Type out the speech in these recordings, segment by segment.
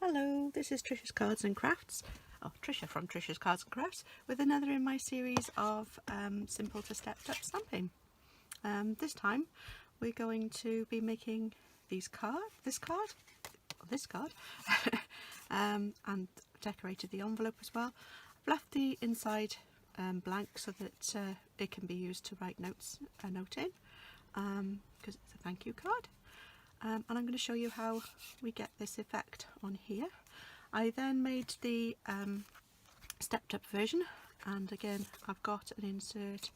Hello, this is Tricia's Cards and Crafts, Tricia from Tricia's Cards and Crafts, with another in my series of simple to stepped up stamping. This time we're going to be making this card, and decorated the envelope as well. I've left the inside blank so that it can be used to write a note in, because it's a thank you card. And I'm going to show you how we get this effect on here. I then made the stepped up version, and again I've got an insert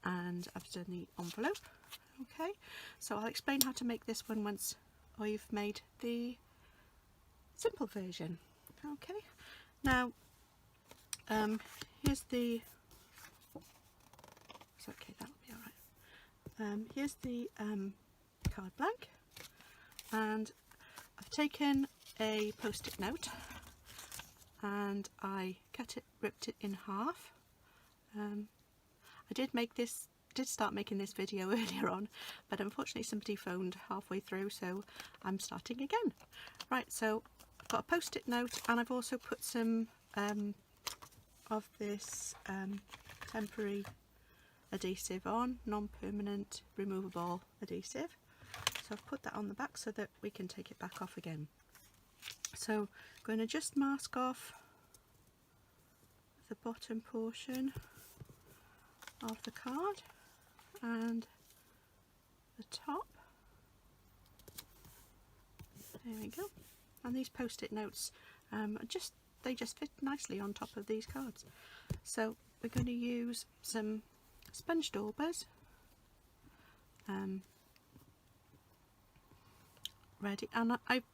and I've done the envelope. Okay, so I'll explain how to make this one once I've made the simple version. Okay, now here's the, it's okay, that'll be alright. Here's the card blank, and I've taken a post-it note and I ripped it in half. I did start making this video earlier on, but unfortunately somebody phoned halfway through, so I'm starting again. Right, so I've got a post-it note, and I've also put some of this temporary adhesive on, non-permanent removable adhesive. So I've put that on the back so that we can take it back off again. So I'm going to just mask off the bottom portion of the card and the top. There we go. And these post-it notes, they just fit nicely on top of these cards. So we're going to use some sponge daubers. Ready, and I've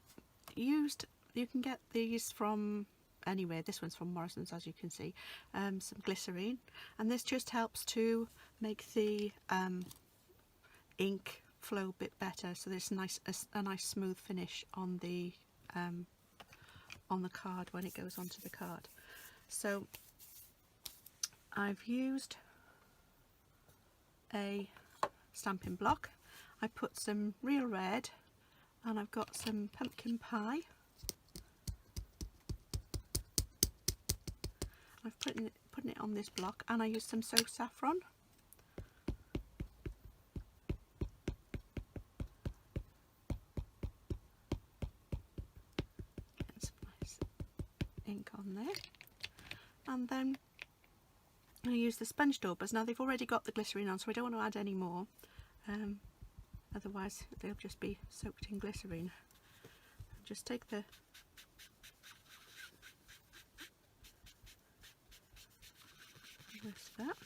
used, you can get these from anywhere, this one's from Morrison's as you can see, some glycerine, and this just helps to make the ink flow a bit better, so there's a nice smooth finish on the card when it goes onto the card. So I've used a stamping block. I put some real red, and I've got some pumpkin pie. I've putting it on this block, and I used some So Saffron. Getting some nice ink on there. And then I use the sponge daubers. Now they've already got the glycerine on, so I don't want to add any more. Otherwise they'll just be soaked in glycerine. Just take the that.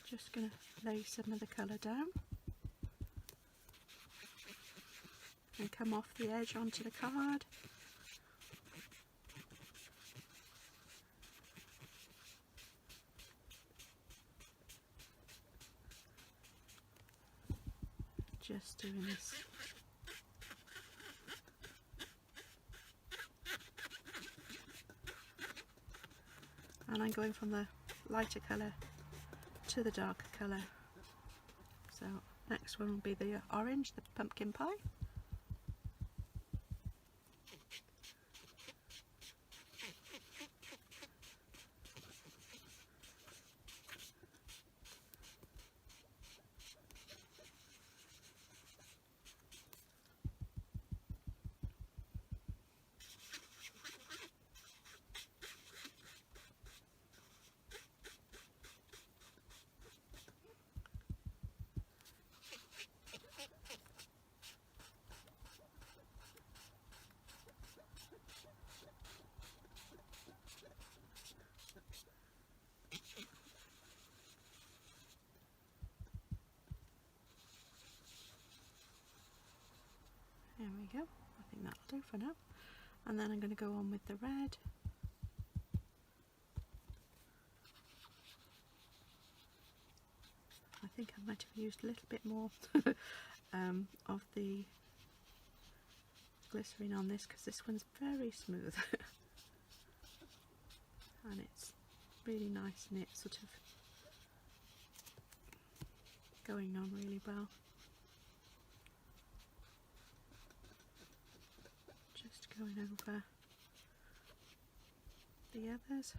Just going to lay some of the colour down and come off the edge onto the card. Just doing this. And I'm going from the lighter colour to the darker colour. So next one will be the orange, the pumpkin pie. There we go, I think that'll do for now. And then I'm going to go on with the red. I think I might have used a little bit more of the glycerine on this, because this one's very smooth. And it's really nice, and it's sort of going on really well. Just going over the others.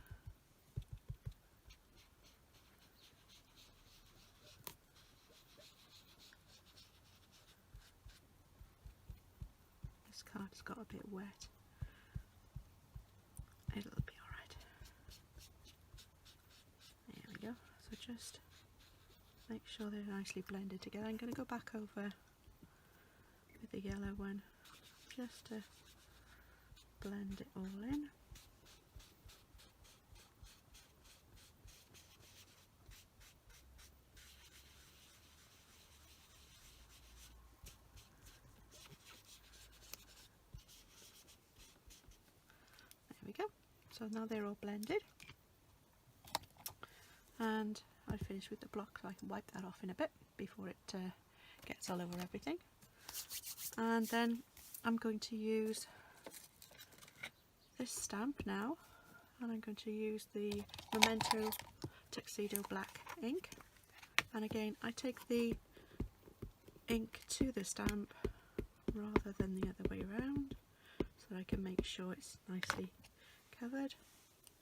This card's got a bit wet. It'll be alright. There we go. So just make sure they're nicely blended together. I'm going to go back over with the yellow one just to blend it all in. There we go. So now they're all blended, and I finished with the block, so I can wipe that off in a bit before it gets all over everything. And then I'm going to use this stamp now, and I'm going to use the Memento Tuxedo Black ink. And again, I take the ink to the stamp rather than the other way around, so that I can make sure it's nicely covered.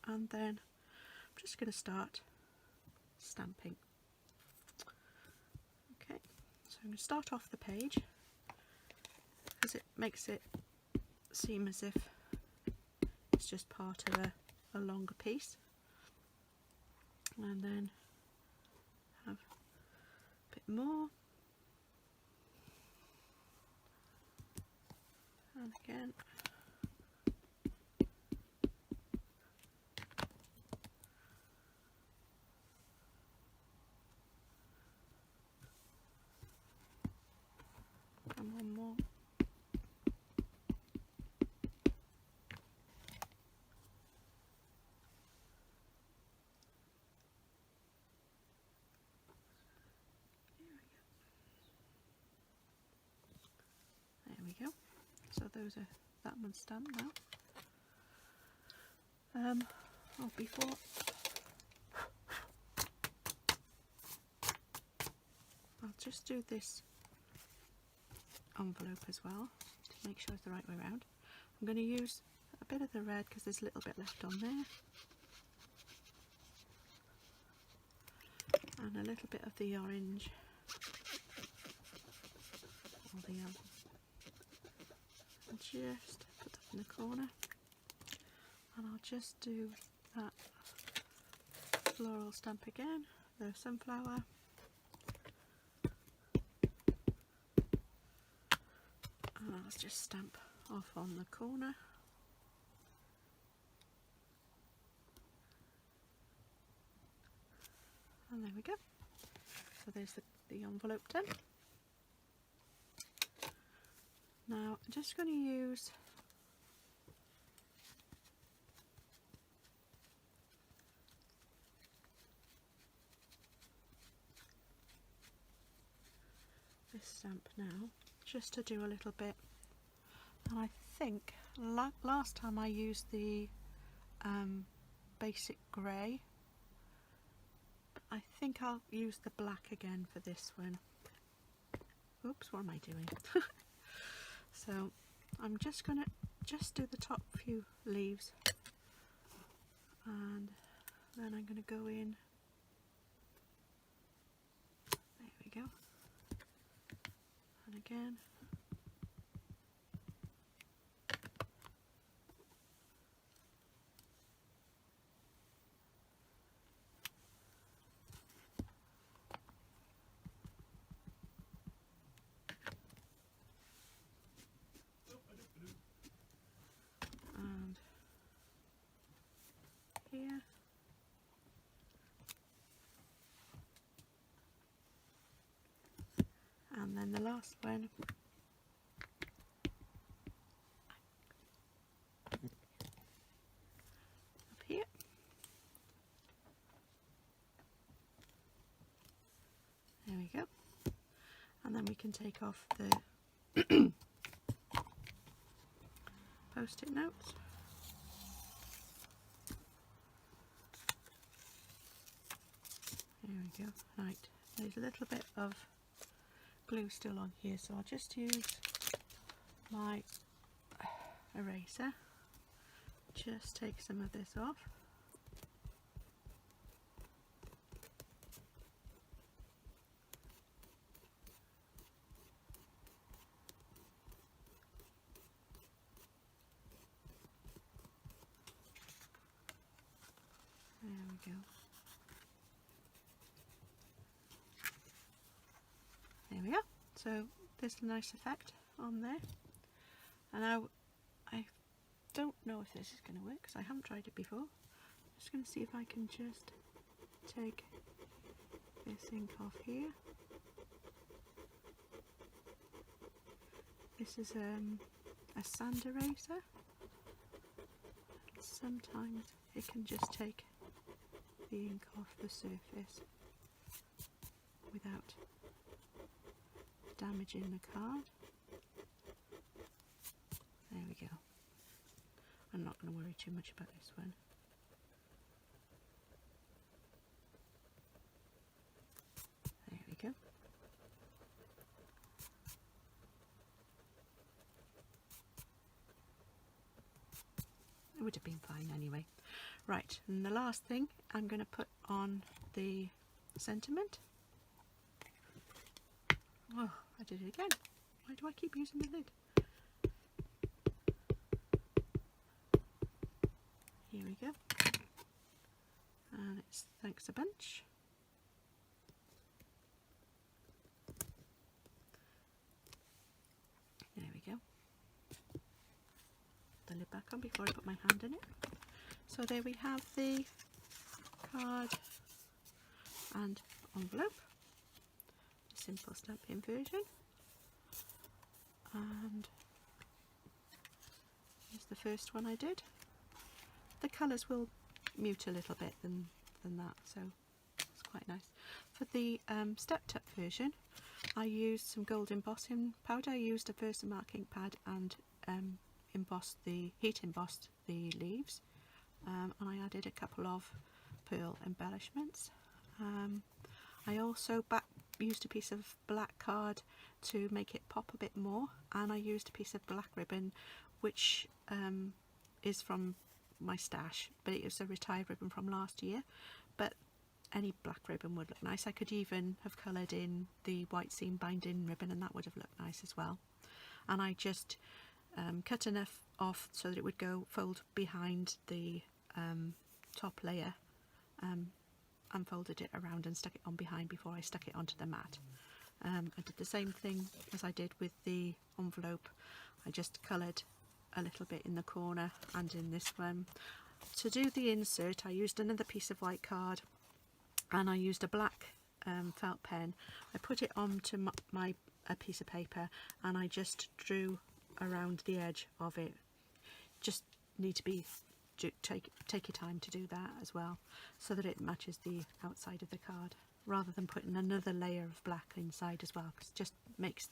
And then I'm just going to start stamping. Okay, so I'm going to start off the page because it makes it seem as if it's just part of a longer piece, and then have a bit more, and again. And one more. There we go. So those are that one's stamped now. Oh, before I'll just do this envelope as well to make sure it's the right way around. I'm going to use a bit of the red because there's a little bit left on there, and a little bit of the orange or the and just put that in the corner, and I'll just do that floral stamp again, the sunflower. And I'll just stamp off on the corner. And there we go. So there's the envelope done. Now I'm just going to use this stamp now, just to do a little bit. And I think last time I used the basic grey, but I think I'll use the black again for this one. Oops, what am I doing? So I'm just going to do the top few leaves, and then I'm going to go in. There we go. And again. And here. And then the last one. Up here. There we go. And then we can take off the post-it notes. There we go. Right, there's a little bit of glue still on here, so I'll just use my eraser just take some of this off. There we go. There we are. So there's a nice effect on there. And now I don't know if this is going to work because I haven't tried it before. I'm just going to see if I can just take this ink off here. This is a sand eraser. Sometimes it can just take the ink off the surface without damaging the card. There we go. I'm not going to worry too much about this one. There we go. It would have been fine anyway. Right, and the last thing I'm going to put on the sentiment. Oh, I did it again. Why do I keep using the lid? Here we go. And it's thanks a bunch. There we go. The lid back on before I put my hand in it. So there we have the card and envelope, a simple stamping version, and here's the first one I did. The colours will mute a little bit than that, so it's quite nice. For the stepped up version, I used some gold embossing powder. I used a Versamark ink pad and heat embossed the leaves. And I added a couple of pearl embellishments. I also used a piece of black card to make it pop a bit more, and I used a piece of black ribbon which is from my stash, but it was a retired ribbon from last year, but any black ribbon would look nice. I could even have coloured in the white seam binding ribbon and that would have looked nice as well. And I just cut enough off so that it would go fold behind the top layer, and folded it around and stuck it on behind before I stuck it onto the mat. I did the same thing as I did with the envelope. I just coloured a little bit in the corner and in this one. To do the insert, I used another piece of white card and I used a black felt pen. I put it onto a piece of paper and I just drew around the edge of it. Just need to take your time to do that as well, so that it matches the outside of the card, rather than putting another layer of black inside as well, because it just makes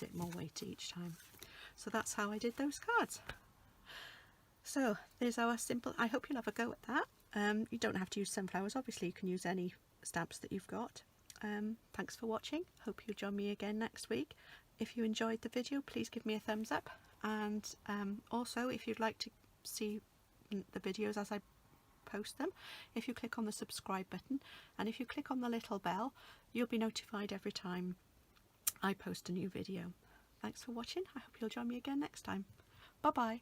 it more weighty each time. So that's how I did those cards. So there's our simple. I hope you'll have a go at that. You don't have to use sunflowers, obviously you can use any stamps that you've got. Thanks for watching. Hope you'll join me again next week. If you enjoyed the video, please give me a thumbs up, and also if you'd like to see the videos as I post them, if you click on the subscribe button and if you click on the little bell, you'll be notified every time I post a new video. Thanks for watching. I hope you'll join me again next time. Bye bye.